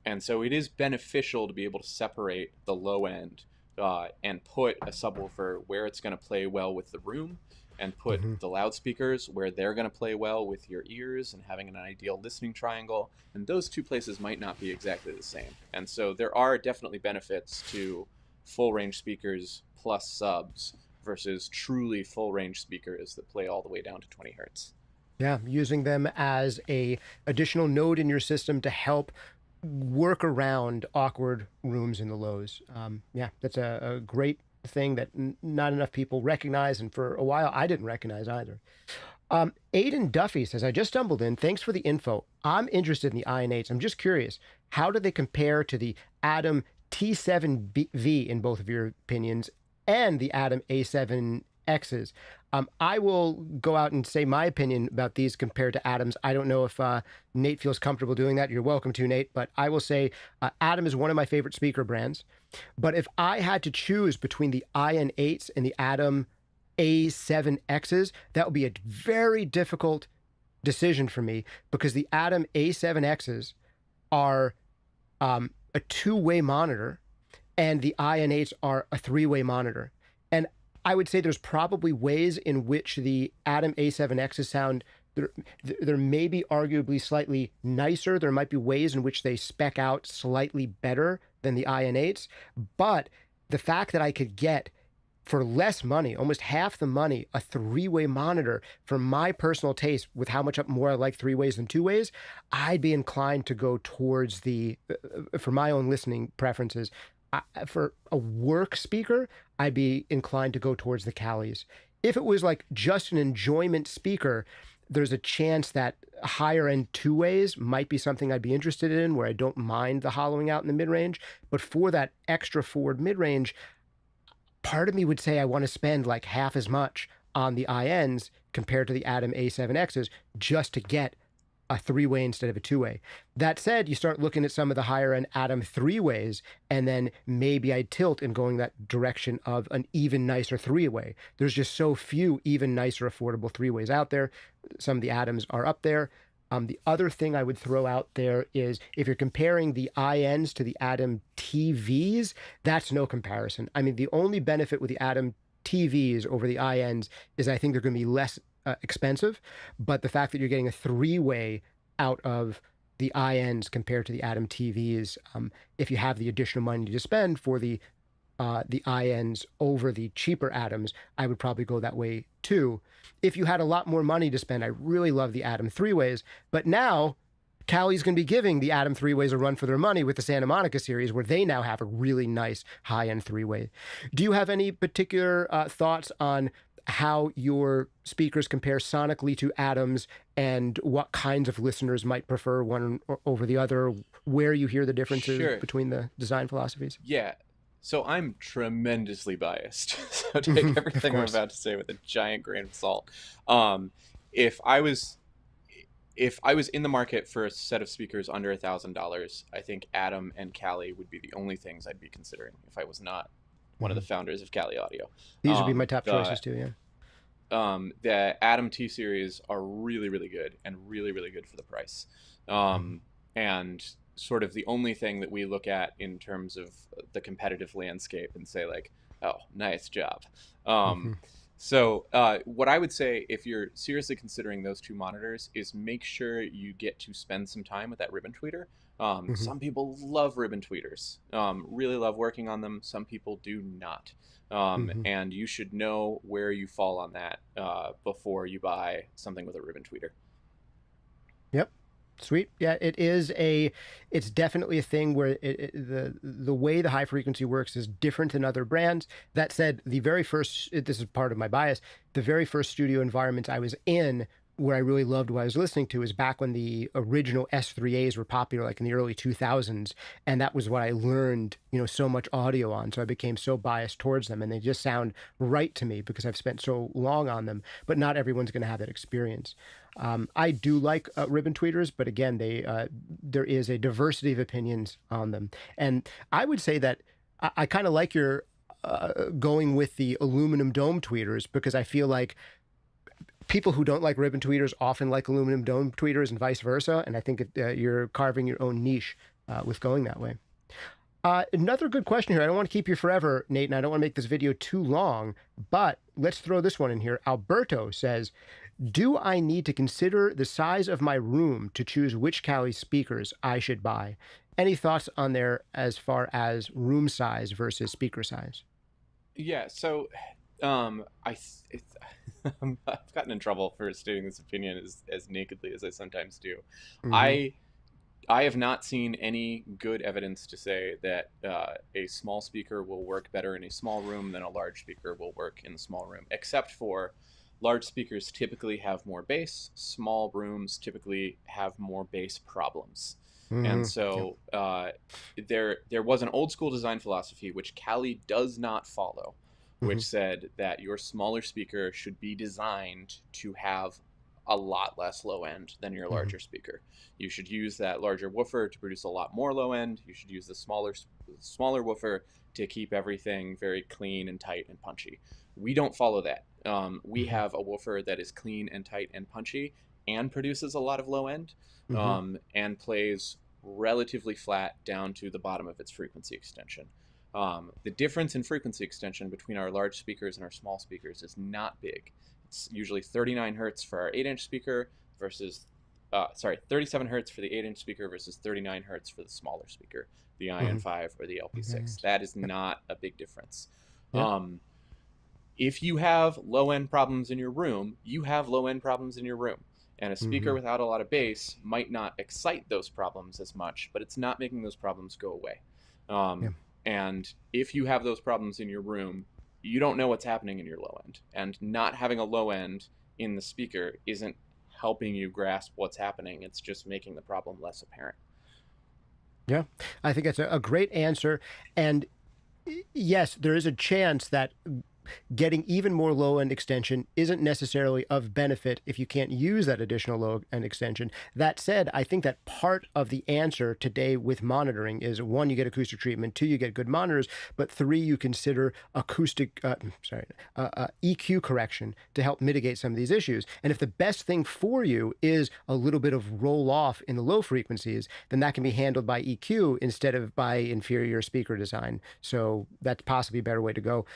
And so it is beneficial to be able to separate the low end and put a subwoofer where it's going to play well with the room, and put the loudspeakers where they're going to play well with your ears and having an ideal listening triangle. And those two places might not be exactly the same. And so there are definitely benefits to full range speakers plus subs versus truly full range speakers that play all the way down to 20 hertz. Yeah, using them as a additional node in your system to help work around awkward rooms in the lows. Yeah, that's a great thing that not enough people recognize, and for a while I didn't recognize either. Aiden Duffy says, I just stumbled in. Thanks for the info. I'm interested in the IN8s. I'm just curious, how do they compare to the Atom T7V in both of your opinions and the Atom A7Xs? I will go out and say my opinion about these compared to Atoms. I don't know if Nate feels comfortable doing that. You're welcome to, Nate. But I will say Atom is one of my favorite speaker brands. But if I had to choose between the IN8s and the Atom A7Xs, that would be a very difficult decision for me, because the Atom A7Xs are a two-way monitor and the IN8s are a three-way monitor. And I would say there's probably ways in which the Atom A7Xs sound, they're maybe arguably slightly nicer. There might be ways in which they spec out slightly better than the IN8s. But the fact that I could get, for less money, almost half the money, a three-way monitor for my personal taste, with how much more I like three ways than two ways, I'd be inclined to go towards the, for my own listening preferences, for a work speaker, I'd be inclined to go towards the Callies. If it was like just an enjoyment speaker, there's a chance that higher end two ways might be something I'd be interested in, where I don't mind the hollowing out in the mid-range. But for that extra forward mid-range, part of me would say I want to spend like half as much on the INs compared to the Atom A7Xs just to get a three-way instead of a two-way. That said, you start looking at some of the higher-end Atom three-ways, and then maybe I'd tilt in going that direction of an even nicer three-way. There's just so few even nicer affordable three-ways out there. Some of the Atoms are up there. The other thing I would throw out there is, if you're comparing the INs to the Atom TVs, that's no comparison. I mean, the only benefit with the Atom TVs over the INs is I think they're going to be less expensive, but the fact that you're getting a three-way out of the INs compared to the Atom TVs, if you have the additional money to spend for the INs over the cheaper Atoms, I would probably go that way too. If you had a lot more money to spend, I really love the Atom three-ways, but now Callie's going to be giving the Atom three-ways a run for their money with the Santa Monica series, where they now have a really nice high-end three-way. Do you have any particular thoughts on how your speakers compare sonically to Atoms, and what kinds of listeners might prefer one over the other, where you hear the differences between the design philosophies? Yeah. So I'm tremendously biased. So take everything I'm about to say with a giant grain of salt. If I was in the market for a set of speakers under $1,000, I think Atom and Callie would be the only things I'd be considering if I was not one of the founders of Callie Audio. These would be my top choices too, yeah. The Atom T series are really, really good, and really, really good for the price. And sort of the only thing that we look at in terms of the competitive landscape and say like, oh, nice job. So what I would say, if you're seriously considering those two monitors, is make sure you get to spend some time with that ribbon tweeter. Some people love ribbon tweeters, really love working on them. Some people do not. And you should know where you fall on that before you buy something with a ribbon tweeter. Yep. Sweet. Yeah, it's definitely a thing where the way the high frequency works is different than other brands. That said, this is part of my bias, the very first studio environment I was in, where I really loved what I was listening to, is back when the original S3As were popular, like in the early 2000s. And that was what I learned, so much audio on. So I became so biased towards them, and they just sound right to me because I've spent so long on them, but not everyone's going to have that experience. I do like ribbon tweeters, but again, there is a diversity of opinions on them. And I would say that I kind of like your going with the aluminum dome tweeters, because I feel like people who don't like ribbon tweeters often like aluminum dome tweeters and vice versa. And I think you're carving your own niche with going that way. Another good question here. I don't want to keep you forever, Nate, and I don't want to make this video too long, but let's throw this one in here. Alberto says, do I need to consider the size of my room to choose which Kali speakers I should buy? Any thoughts on there as far as room size versus speaker size? Yeah, so I've gotten in trouble for stating this opinion as nakedly as I sometimes do. Mm-hmm. I have not seen any good evidence to say that a small speaker will work better in a small room than a large speaker will work in a small room, except for large speakers typically have more bass, small rooms typically have more bass problems. And Mm-hmm. so there was an old school design philosophy, which Kali does not follow, Mm-hmm. which said that your smaller speaker should be designed to have a lot less low end than your Mm-hmm. larger speaker. You should use that larger woofer to produce a lot more low end. You should use the smaller woofer to keep everything very clean and tight and punchy. We don't follow that. We Mm-hmm. have a woofer that is clean and tight and punchy and produces a lot of low end, Mm-hmm. and plays relatively flat down to the bottom of its frequency extension. The difference in frequency extension between our large speakers and our small speakers is not big. It's usually 39 hertz for our 8-inch speaker versus, 37 hertz for the 8-inch speaker versus 39 hertz for the smaller speaker, the Mm-hmm. IN5 or the LP6. Okay. That is Yep. not a big difference. Yep. If you have low end problems in your room, you have low end problems in your room. And a speaker Mm-hmm. without a lot of bass might not excite those problems as much, but it's not making those problems go away. Yeah. And if you have those problems in your room, you don't know what's happening in your low end. And not having a low end in the speaker isn't helping you grasp what's happening. It's just making the problem less apparent. Yeah. I think that's a great answer. And yes, there is a chance that getting even more low end extension isn't necessarily of benefit if you can't use that additional low end extension. That said, I think that part of the answer today with monitoring is one, you get acoustic treatment, two, you get good monitors, but three, you consider EQ correction to help mitigate some of these issues. And if the best thing for you is a little bit of roll off in the low frequencies, then that can be handled by EQ instead of by inferior speaker design. So that's possibly a better way to go.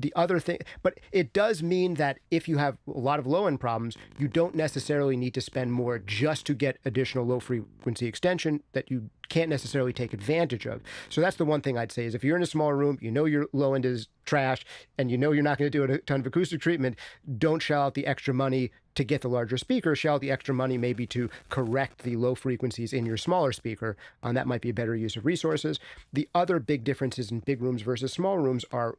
The other thing, but it does mean that if you have a lot of low end problems, you don't necessarily need to spend more just to get additional low frequency extension that you can't necessarily take advantage of. So that's the one thing I'd say is if you're in a smaller room, you know your low end is trash, and you know you're not going to do a ton of acoustic treatment, don't shell out the extra money to get the larger speaker. Shell out the extra money maybe to correct the low frequencies in your smaller speaker. That might be a better use of resources. The other big differences in big rooms versus small rooms are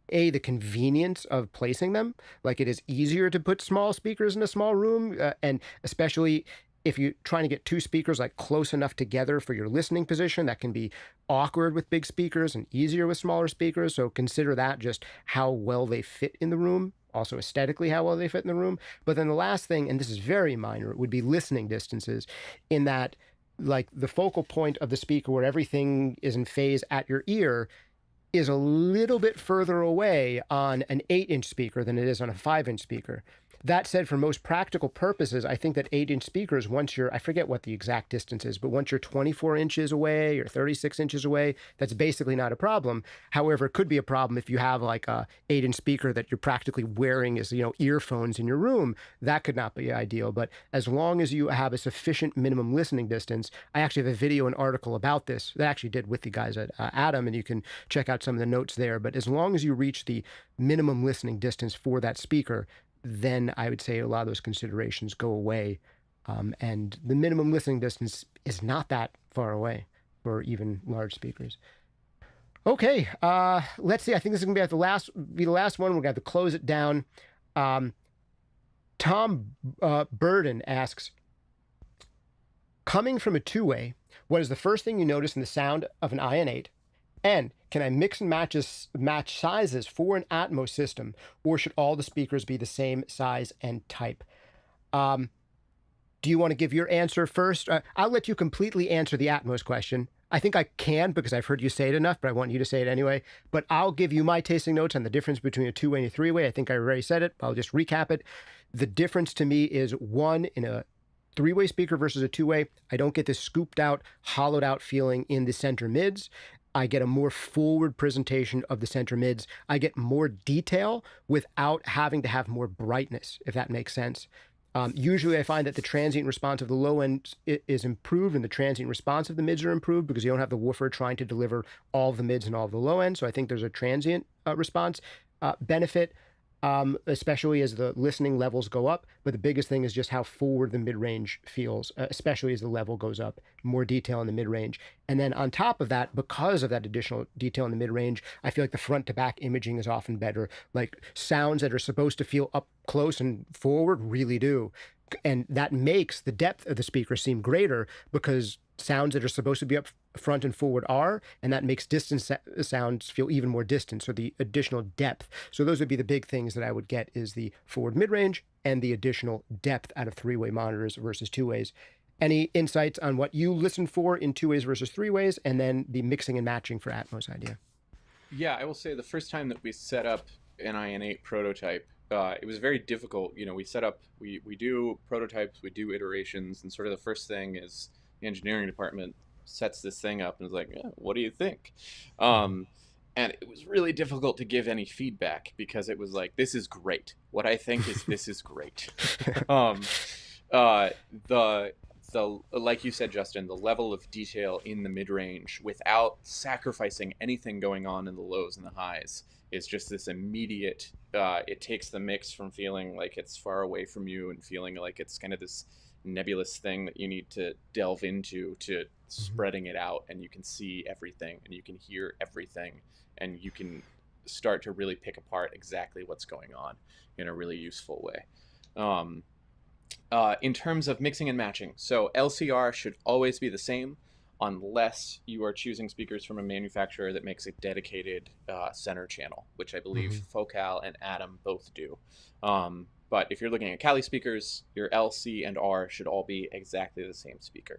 the convenience of placing them. Like it is easier to put small speakers in a small room, and especially if you're trying to get two speakers like close enough together for your listening position, that can be awkward with big speakers and easier with smaller speakers. So consider that, just how well they fit in the room, also aesthetically how well they fit in the room. But then the last thing, and this is very minor, would be listening distances, in that like the focal point of the speaker where everything is in phase at your ear is a little bit further away on an 8-inch speaker than it is on a 5-inch speaker. That said, for most practical purposes, I think that 8-inch speakers, once you're, I forget what the exact distance is, but once you're 24 inches away or 36 inches away, that's basically not a problem. However, it could be a problem if you have like a 8-inch speaker that you're practically wearing as, earphones in your room. That could not be ideal. But as long as you have a sufficient minimum listening distance, I actually have a video and article about this that I actually did with the guys at Adam, and you can check out some of the notes there. But as long as you reach the minimum listening distance for that speaker, then I would say a lot of those considerations go away. And the minimum listening distance is not that far away for even large speakers. Okay, let's see. I think this is going to be the last one. We're going to have to close it down. Tom Burden asks, coming from a two-way, what is the first thing you notice in the sound of an IN8? And can I mix and match sizes for an Atmos system, or should all the speakers be the same size and type? Do you want to give your answer first? I'll let you completely answer the Atmos question. I think I can because I've heard you say it enough, but I want you to say it anyway. But I'll give you my tasting notes on the difference between a two-way and a three-way. I think I already said it. I'll just recap it. The difference to me is one, in a three-way speaker versus a two-way, I don't get this scooped out, hollowed out feeling in the center mids. I get a more forward presentation of the center mids. I get more detail without having to have more brightness, if that makes sense. Usually I find that the transient response of the low end is improved and the transient response of the mids are improved because you don't have the woofer trying to deliver all of the mids and all of the low end. So I think there's a transient response benefit, especially as the listening levels go up. But the biggest thing is just how forward the mid-range feels, especially as the level goes up, more detail in the mid-range. And then on top of that, because of that additional detail in the mid-range, I feel like the front-to-back imaging is often better. Like sounds that are supposed to feel up close and forward really do. And that makes the depth of the speaker seem greater because sounds that are supposed to be up front and forward are, and that makes distant sounds feel even more distant, so the additional depth. So those would be the big things that I would get, is the forward mid-range and the additional depth out of three-way monitors versus two-ways. Any insights on what you listen for in two-ways versus three-ways, and then the mixing and matching for Atmos idea? Yeah, I will say the first time that we set up an IN8 prototype, it was very difficult. You know, we set up, we do prototypes, we do iterations, and sort of the first thing is the engineering department sets this thing up and is like, yeah, what do you think? And it was really difficult to give any feedback because it was like, this is great. What I think is this is great. The like you said, Justin, the level of detail in the mid-range without sacrificing anything going on in the lows and the highs is just this immediate, it takes the mix from feeling like it's far away from you and feeling like it's kind of this nebulous thing that you need to delve into to spreading it out, and you can see everything and you can hear everything and you can start to really pick apart exactly what's going on in a really useful way. In terms of mixing and matching, so LCR should always be the same unless you are choosing speakers from a manufacturer that makes a dedicated center channel, which I believe Coaxial and Atom both do. But if you're looking at Kali speakers, your L, C, and R should all be exactly the same speaker.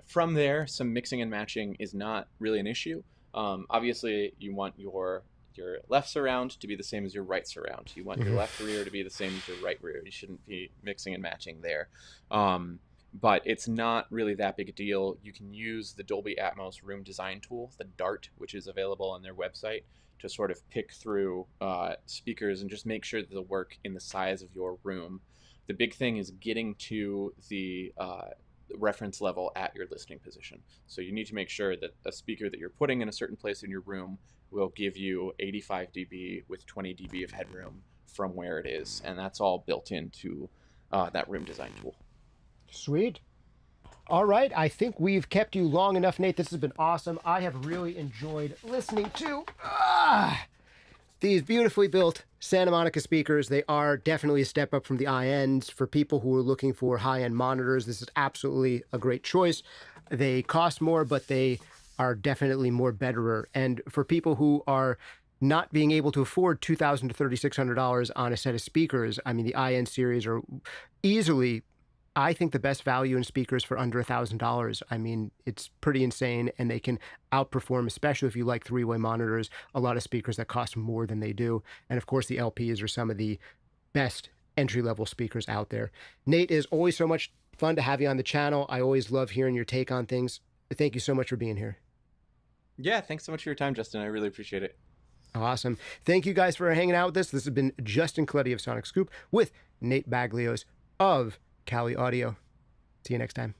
From there, some mixing and matching is not really an issue. Obviously, you want your left surround to be the same as your right surround. You want your left rear to be the same as your right rear. You shouldn't be mixing and matching there. But it's not really that big a deal. You can use the Dolby Atmos room design tool, the DART, which is available on their website, to sort of pick through speakers and just make sure that they'll work in the size of your room. The big thing is getting to the reference level at your listening position. So you need to make sure that a speaker that you're putting in a certain place in your room will give you 85 dB with 20 dB of headroom from where it is. And that's all built into that room design tool. Sweet. All right. I think we've kept you long enough, Nate. This has been awesome. I have really enjoyed listening to these beautifully built Santa Monica speakers. They are definitely a step up from the INs. For people who are looking for high-end monitors, this is absolutely a great choice. They cost more, but they are definitely more betterer. And for people who are not being able to afford $2,000 to $3,600 on a set of speakers, I mean, the IN series are easily, I think, the best value in speakers for under $1,000. I mean, it's pretty insane, and they can outperform, especially if you like three-way monitors, a lot of speakers that cost more than they do. And of course, the LPs are some of the best entry-level speakers out there. Nate, it is always so much fun to have you on the channel. I always love hearing your take on things. Thank you so much for being here. Yeah, thanks so much for your time, Justin. I really appreciate it. Awesome. Thank you guys for hanging out with us. This has been Justin Coletti of Sonic Scoop with Nate Baglyos of Kali Audio. See you next time.